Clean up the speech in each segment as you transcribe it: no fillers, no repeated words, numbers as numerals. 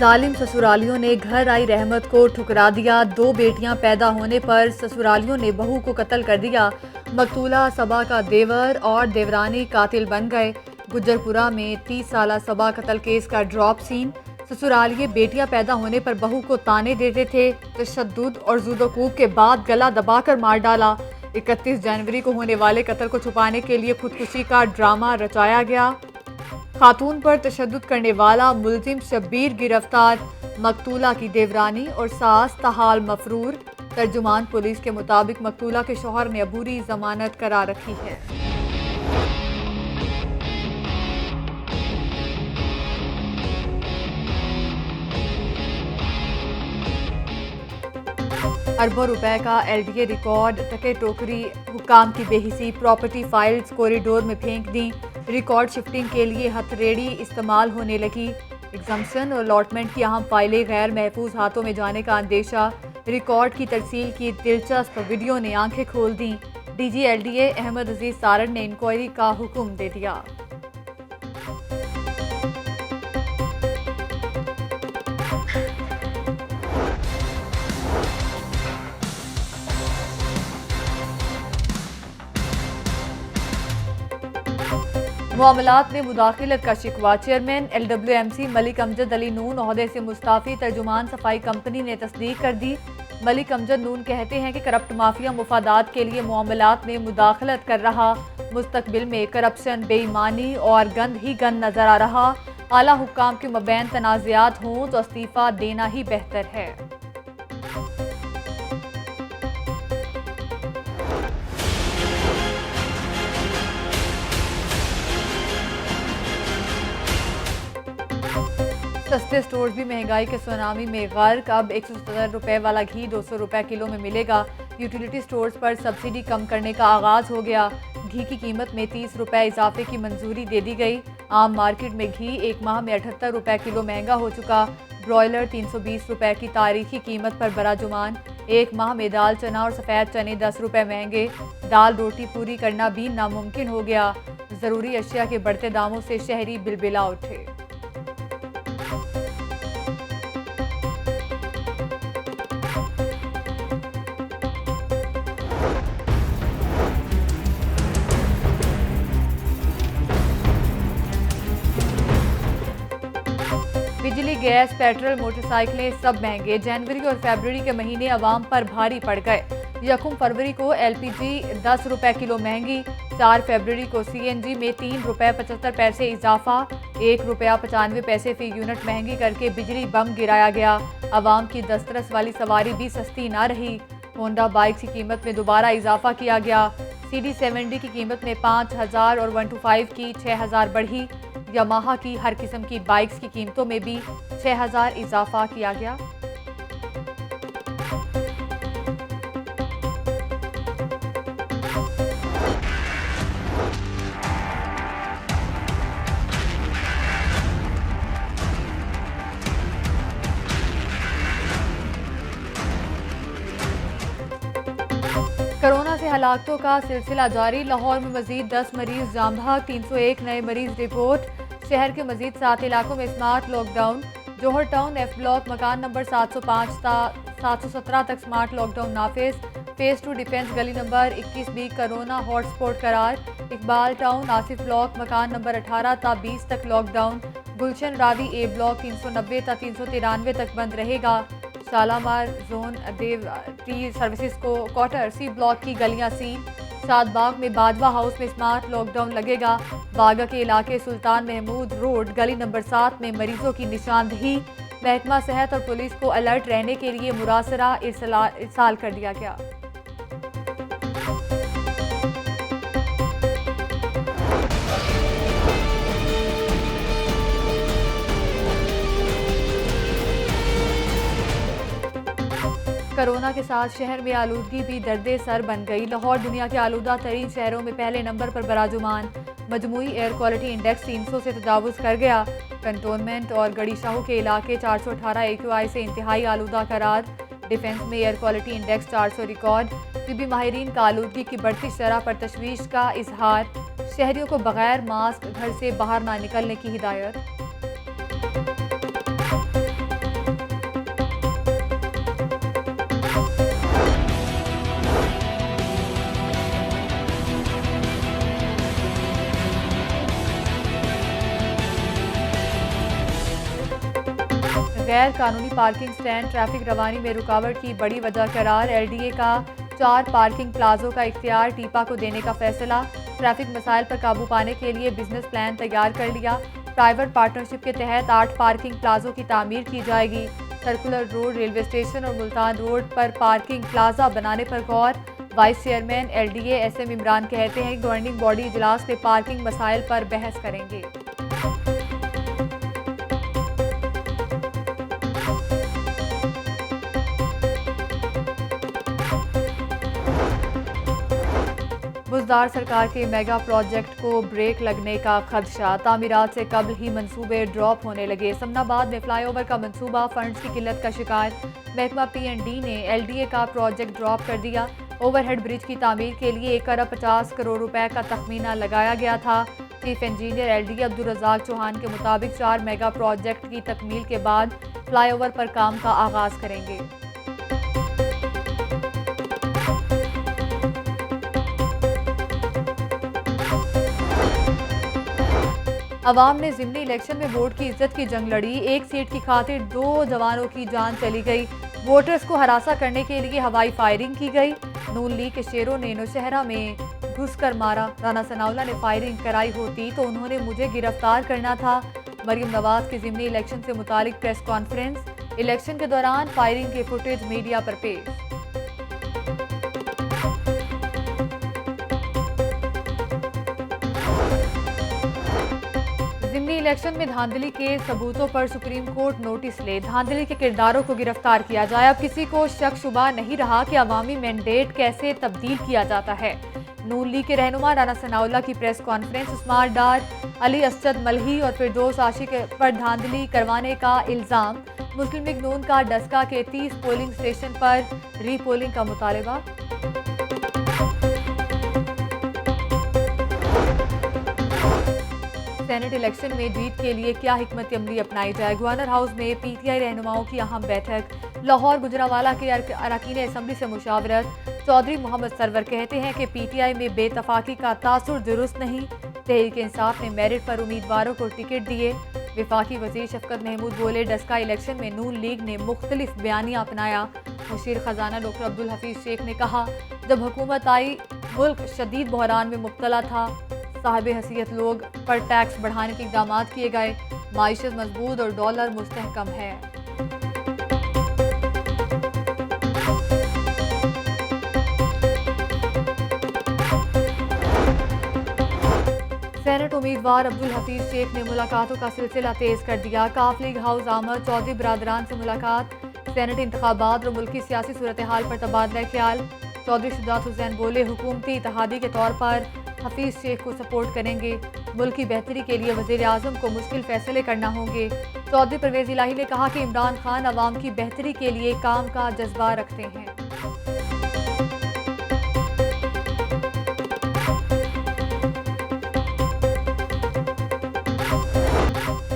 जालिम ससुरालियों ने घर आई रहमत को ठुकरा दिया। 2 बेटियां पैदा होने पर ससुरालियों ने बहू को कत्ल कर दिया। मकतूला सबा का देवर और देवरानी कातिल बन गए। गुज्जरपुरा में 30 साला सबा कत्ल केस का ड्रॉप सीन। ससुरालिये बेटियां पैदा होने पर बहू को ताने देते थे। तशद्दुद और जुदोकूब के बाद गला दबाकर मार डाला। 31 जनवरी को होने वाले कत्ल को छुपाने के लिए खुदकुशी का ड्रामा रचाया गया। खातून पर तशद्दुद करने वाला मुलजिम शब्बीर गिरफ्तार। मकतूला की देवरानी और सास तहाल मफरूर। तर्जुमान पुलिस के मुताबिक मकतूला के शौहर ने अबूरी जमानत करा रखी है। अरबों रुपए का LDA रिकॉर्ड, टके टोकरी, हुक्काम की बेहिसी, प्रॉपर्टी फाइल्स कॉरिडोर में फेंक दी। रिकॉर्ड शिफ्टिंग के लिए हथरेड़ी इस्तेमाल होने लगी। एग्जम्पशन और अलॉटमेंट की अहम फाइलें गैर महफूज हाथों में जाने का अंदेशा। रिकॉर्ड की तरसील की दिलचस्प वीडियो ने आंखें खोल दी। DG LDA अहमद अजीज सारन ने इंक्वायरी का हुक्म दे दिया। मामलात में मुदाखिलत का शिकवा। चेयरमैन LWMC मलिक अमजद अली नून ओहदे से मुस्ताफी। तर्जुमान सफाई कंपनी ने तस्दीक कर दी। मलिक अमजद नून कहते हैं कि करप्ट माफिया मुफादात के लिए मामलात में मुदाखलत कर रहा। मुस्तकबिल में करप्शन, बेईमानी और गंद ही गंद नजर आ रहा। आला हुक्काम के मबैन तनाज़ात हों तो इस्तीफा देना ही बेहतर है। सस्ते स्टोर्स भी महंगाई के सुनामी में गर्क। अब 170 रुपए वाला घी 200 रुपए किलो में मिलेगा। यूटिलिटी स्टोर्स पर सब्सिडी कम करने का आगाज हो गया। घी की कीमत में 30 रुपए इजाफे की मंजूरी दे दी गई। आम मार्केट में घी एक माह में 78 रुपए किलो महंगा हो चुका। ब्रॉयलर 320 रुपए की तारीखी कीमत पर बराजुमान। एक माह में दाल चना और सफ़ेद चने 10 रुपए महंगे। दाल रोटी पूरी करना भी नामुमकिन हो गया। ज़रूरी अशिया के बढ़ते दामों से शहरी बिलबिला उठे। बिजली, गैस, पेट्रोल, मोटरसाइकिलें सब महंगे। जनवरी और फरवरी के महीने अवाम पर भारी पड़ गए। 1 फरवरी को LPG 10 रुपए किलो महंगी। 4 फरवरी को CNG में 3 रुपए 75 पैसे इजाफा। 1 रुपया 95 पैसे फी यूनिट महंगी करके बिजली बम गिराया गया। अवाम की दस्तरस वाली सवारी भी सस्ती ना रही। होंडा बाइक की कीमत में दोबारा इजाफा किया गया। CD70 की कीमत में 5000 और 125 की 6000 बढ़ी। यामाहा की हर किस्म की बाइक्स की कीमतों में भी 6000 इजाफा किया गया। कोरोना से हलाकतों का सिलसिला जारी। लाहौर में मजीद 10 मरीज जाम भाग। 301 नए मरीज रिपोर्ट। शहर के मजीद 7 इलाकों में स्मार्ट लॉकडाउन। जोहर टाउन F ब्लॉक मकान नंबर 705 ता 717 तक स्मार्ट लॉकडाउन नाफिज। फेज 2 डिफेंस गली नंबर 21B कोरोना हॉटस्पॉट करार। इकबाल टाउन आसिफ ब्लॉक मकान नंबर 18 ता 20 तक lockdown. Gulshan Ravi A block 390 ता 393 तक बंद रहेगा। शालामार जोन देव टी सर्विसेज को क्वार्टर C ब्लॉक की गलियां सी। सादबाग में बादवा हाउस में स्मार्ट लॉकडाउन लगेगा। बागा के इलाके सुल्तान महमूद रोड गली नंबर 7 में मरीजों की निशानदेही। महकमा सेहत और पुलिस को अलर्ट रहने के लिए मुरासला इरसाल कर दिया गया। कोरोना के साथ शहर में आलूदगी भी दर्दे सर बन गई। लाहौर दुनिया के आलूदा तरीन शहरों में पहले नंबर पर बराजुमान। मजमूई एयर क्वालिटी इंडेक्स 300 से तजावुज़ कर गया। कंटोनमेंट और गड़ी शाहू के इलाके 418 AQI से इंतहाई आलूदा करार। डिफेंस में एयर क्वालिटी इंडेक्स 400 रिकॉर्ड। तिबी माहिरीन का आलूदगी की बढ़ती शरह पर तशवीश का इजहार। शहरियों को बगैर मास्क घर से बाहर ना निकलने की हिदायत। गैर कानूनी पार्किंग स्टैंड ट्रैफिक रवानी में रुकावट की बड़ी वजह करार। LDA का 4 पार्किंग प्लाजों का इख्तियार टीपा को देने का फैसला। ट्रैफिक मसाइल पर काबू पाने के लिए बिजनेस प्लान तैयार कर लिया। प्राइवेट पार्टनरशिप के तहत 8 पार्किंग प्लाजों की तामीर की जाएगी। सर्कुलर रोड, रेलवे स्टेशन और मुल्तान रोड पर पार्किंग प्लाजा बनाने पर गौर। Vice chairman LDA SM Imran कहते हैं गवर्निंग बॉडी इजलास में पार्किंग मसाइल पर बहस करेंगे। बुज़दार सरकार के मेगा प्रोजेक्ट को ब्रेक लगने का खदशा। तामीरात से कबल ही मंसूबे ड्रॉप होने लगे। समनाबाद में फ्लाईओवर का मंसूबा फंड्स की किल्लत का शिकार। महकमा P&D ने LDA का प्रोजेक्ट ड्रॉप कर दिया। ओवरहेड ब्रिज की तामीर के लिए 1 अरब 50 करोड़ रुपए का तखमीना लगाया गया था। Chief engineer LDA Abdul Razzaq Chauhan के मुताबिक 4 मेगा प्रोजेक्ट की तकमील के बाद फ्लाईओवर पर काम का आगाज करेंगे। अवाम ने ज़िमनी इलेक्शन में वोट की इज्जत की जंग लड़ी। 1 सीट की खातिर 2 जवानों की जान चली गई। वोटर्स को हरासा करने के लिए हवाई फायरिंग की गई। नून लीग के शेरों ने नौशहरा में घुसकर मारा। राना सनाउल्लाह ने फायरिंग कराई होती तो उन्होंने मुझे गिरफ्तार करना था। मरियम नवाज की ज़िमनी इलेक्शन से मुतालिक प्रेस कॉन्फ्रेंस। इलेक्शन के दौरान फायरिंग के फुटेज मीडिया पर पेश। ज़िमनी इलेक्शन में धांधली के सबूतों पर सुप्रीम कोर्ट नोटिस ले। धांधली के किरदारों को गिरफ्तार किया जाए। अब किसी को शक शुबा नहीं रहा कि अवामी मैंडेट कैसे तब्दील किया जाता है। नून लीग के रहनुमा राना सनाउल्लाह की प्रेस कॉन्फ्रेंस। उस्मान डार, अली असद मलही और फिरदौस आशिक पर धांधली करवाने का इल्ज़ाम। मुस्लिम लीग नून का डस्का के 30 पोलिंग स्टेशन पर रीपोलिंग का मुतालबा। सेनेट इलेक्शन में जीत के लिए क्या हिकमत अमली अपनाई जाए। गवर्नर हाउस में PTI रहनुमाओं की अहम बैठक। लाहौर गुजरावाला के अरकान असम्बली से मुशावरत। चौधरी मोहम्मद सरवर कहते हैं कि PTI में बेतफाकी का तासुर दुरुस्त नहीं। तहरीक इंसाफ ने मेरिट पर उम्मीदवारों को टिकट दिए। वफाकी वजीर शफकत महमूद बोले डस्का इलेक्शन में नून लीग ने मुख्तलिफ बयानिया अपनाया। मुशीर खजाना डॉक्टर अब्दुल हफीज शेख ने कहा जब हुकूमत आई मुल्क शदीद बहरान में मुब्तला था। साहिब हैसियत लोग पर टैक्स बढ़ाने के इक़दाम किए गए। माइशत मजबूत और डॉलर मुस्तहकम है। सेनेट उम्मीदवार अब्दुल हफीज शेख ने मुलाकातों का सिलसिला तेज कर दिया। काफ लीग हाउस आमद। चौधरी बरादरान से मुलाकात। सेनेट इंतखाबात और मुल्की सियासी सूरत हाल पर तबादला ख्याल। चौधरी शुजात हुसैन बोले हुकूमती इत्तेहादी के तौर पर हफीज शेख को सपोर्ट करेंगे। मुल्क की बेहतरी के लिए वज़ीर आज़म को मुश्किल फैसले करना होंगे। चौधरी परवेज़ इलाही ने कहा कि इमरान खान अवाम की बेहतरी के लिए काम का जज्बा रखते हैं।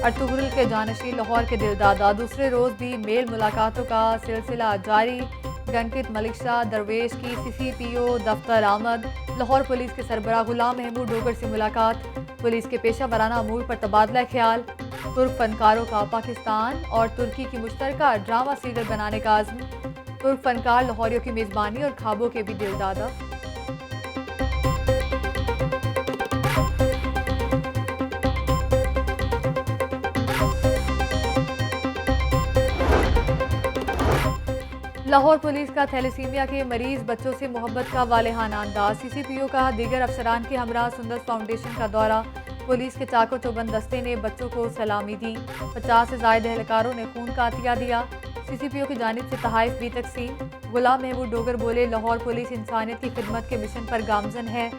अर्तुगरुल के जानशीन लाहौर के दिलदादा। दूसरे रोज़ भी मेल मुलाकातों का सिलसिला जारी। गनकित मलिक शाह दरवेश की CCPO दफ्तर आमद। लाहौर पुलिस के सरबराह गुलाम महमूद डोगर से मुलाकात। पुलिस के पेशा वराना अमूर पर तबादला ख्याल। तुर्क फनकारों का पाकिस्तान और तुर्की की मुश्तरका ड्रामा सीरियल बनाने का आज़म। तुर्क फनकार लाहौरियों की मेज़बानी और खाबों के भी दिलदादा। लाहौर पुलिस का थैलेसीमिया के मरीज बच्चों से मोहब्बत का वालेहाना अंदाज। CCPO का दीगर अफसरान के हमरा सुंदर फाउंडेशन का दौरा। पुलिस के चाको चौबंद दस्ते ने बच्चों को सलामी दी। 50 से ज़ायद एहलकारों ने खून का अतिया दिया। CCPO की जानिब से तहाइफ भी तकसीम। गुलाम महमूद डोगर बोले लाहौर पुलिस इंसानियत की खिदमत के मिशन पर गामजन है।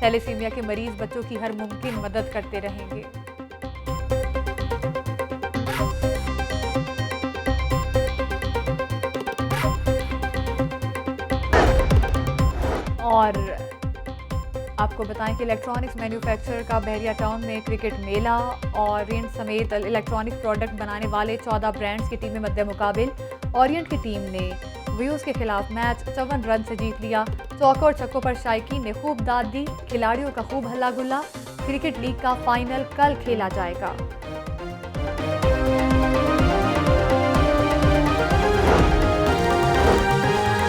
थैलेसीमिया के मरीज बच्चों की हर मुमकिन मदद करते रहेंगे। और आपको बताएं कि इलेक्ट्रॉनिक्स मैन्युफैक्चरर का बहरिया टाउन में क्रिकेट मेला ओरिएंट समेत इलेक्ट्रॉनिक प्रोडक्ट बनाने वाले 14 ब्रांड्स की टीमें मद्दे मुकाबिल। ओरिएंट की टीम ने व्यूज के खिलाफ मैच 54 रन से जीत लिया। चौकों और छक्कों पर शायकीन ने खूब दाद दी। खिलाड़ियों का खूब हल्ला गुल्ला। क्रिकेट लीग का फाइनल कल खेला जाएगा।